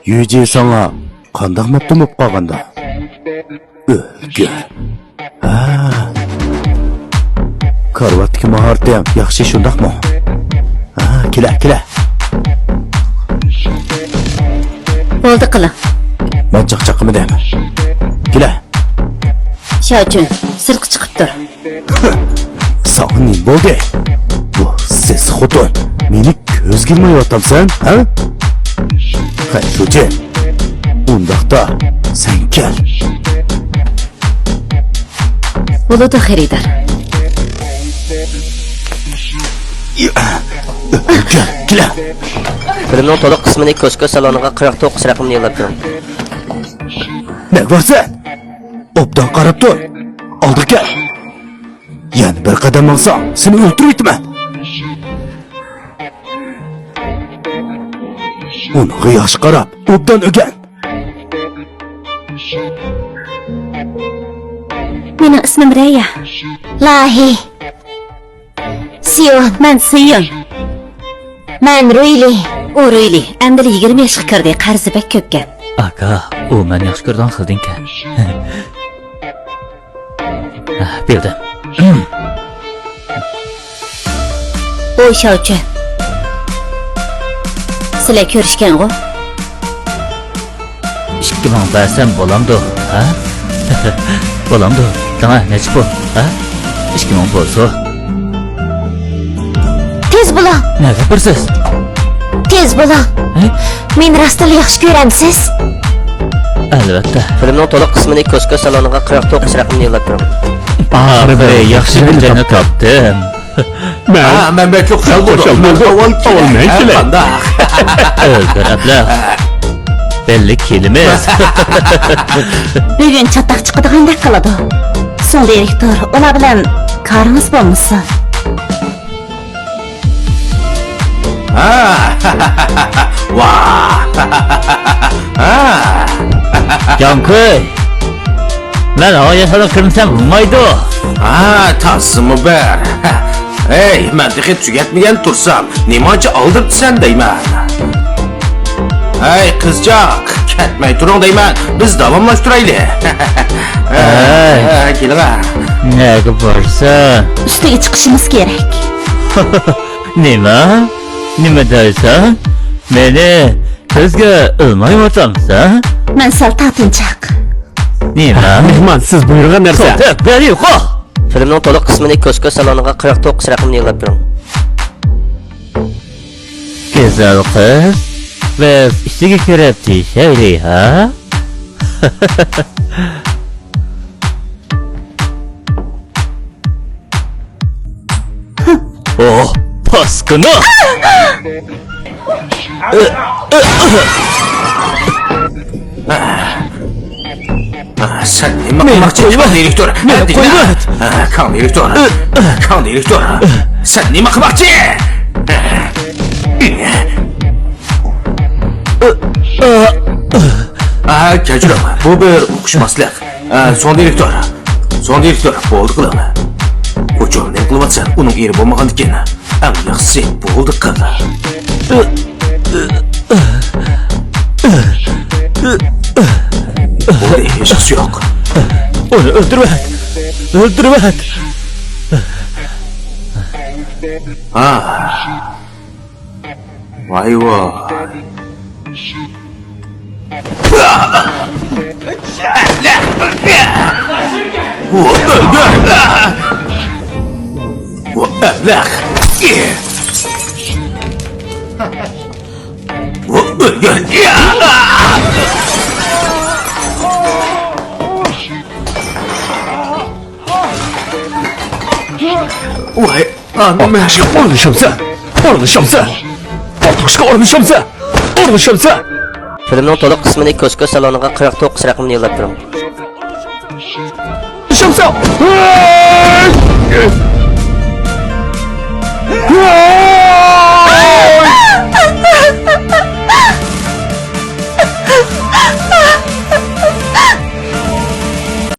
Yüce sana qandaq maptum op qolganda? O'lgur. Ha. Karvatdagi mahoratim yaxshi shundaqmi? Ha, kela. Bo'ldi qiling. Men chaqchaqimi deyman. Kela. Shochun, sirq chiqib tur. Sana ne bo'ldi? Bu siz xotin. Meni ko'z girmayapsan, ha? Hayruji. Undaqda sen kel. Bo'ladi xaridor. Kela. Filmning to'liq qismini Ko'zko'z saloniga 49 raqamni yo'llab turing. Ne varsa? Obdan qarab tur. Oldiga kel. Yani bir qadam olsam seni o'ldirmayman. Uni yosh qarab, obdan o'gan. Mening ismim Raya. Lahi. Siyon, men Siyon. Men Ruyli. U Ruyli. Endi 20 yoshga kirdi, qarzi bek ko'pkan. Aka, u men yaxshi ko'rgan xildinka. Bildim. Oy Shochun. Sizlar ko'rishgan-ku. 2000 versem bo'lamdi, ha? Bo'lamdi. Sana nechi bu, ha? 2000 bo'lsa. Tez bo'ling. Ne gapirsiz? Tez bo'ling. Men rostdan yaxshi ko'ramsiz? Albatta. Filmning to'liq qismini Ko'zko'z saloniga 49 raqamni yo'llab turing. Baribir yaxshi bilganini topdim. Men bekli xil bo'ldim. Olmay kela. O'ldir ablah. Belli kelimiz. Bugun chataq chiqadigandek qiladi. Son direktor, ular bilan qaringiz bo'lmasa. Vah. Cankoy. Ben havaya sana kırmızam bulmaydı. Tasımı ber. Hey, men texet tugatmagan tursam, nimacha oldiribsan deyman. Hey, qizchaq, ketmay turing deyman. Biz davomlashtiraylik. Keling. Ne varsa. Ustiga chiqishimiz kerak. Nima? Nima deysan? Meni ko'zga ilmayapsansan? Men sal tatinchaq. Nima? Mehmonsiz buyurgan narsa. Beri qo'y. Filmning to'liq qismini Ko'zko'z saloniga 49 raqamni yo'llab turing. Güzel kız. Biz işe kirib deyishaylik, ha? Oh, paskını! Sen nima qilmoqchi direktor? Kan direktor. Kan direktor. Sen nima qilmoqchi? Kechirim, bu bir o'qishmaslik. Son direktor. Son direktor, bo'ldi qiling. Ko'chov nima qilyapsan? Uning eri bo'lmagandikan. Eng yaxshisi bo'ldi qil. Bo'ldi, hech narsa yo'q. Onu öldürmek! Öldürmek! Vay vay. Vay, anam şu orada Filmning to'liq qismini Ko'zko'z saloniga 49 raqamni yo'llab turing. Şamsa!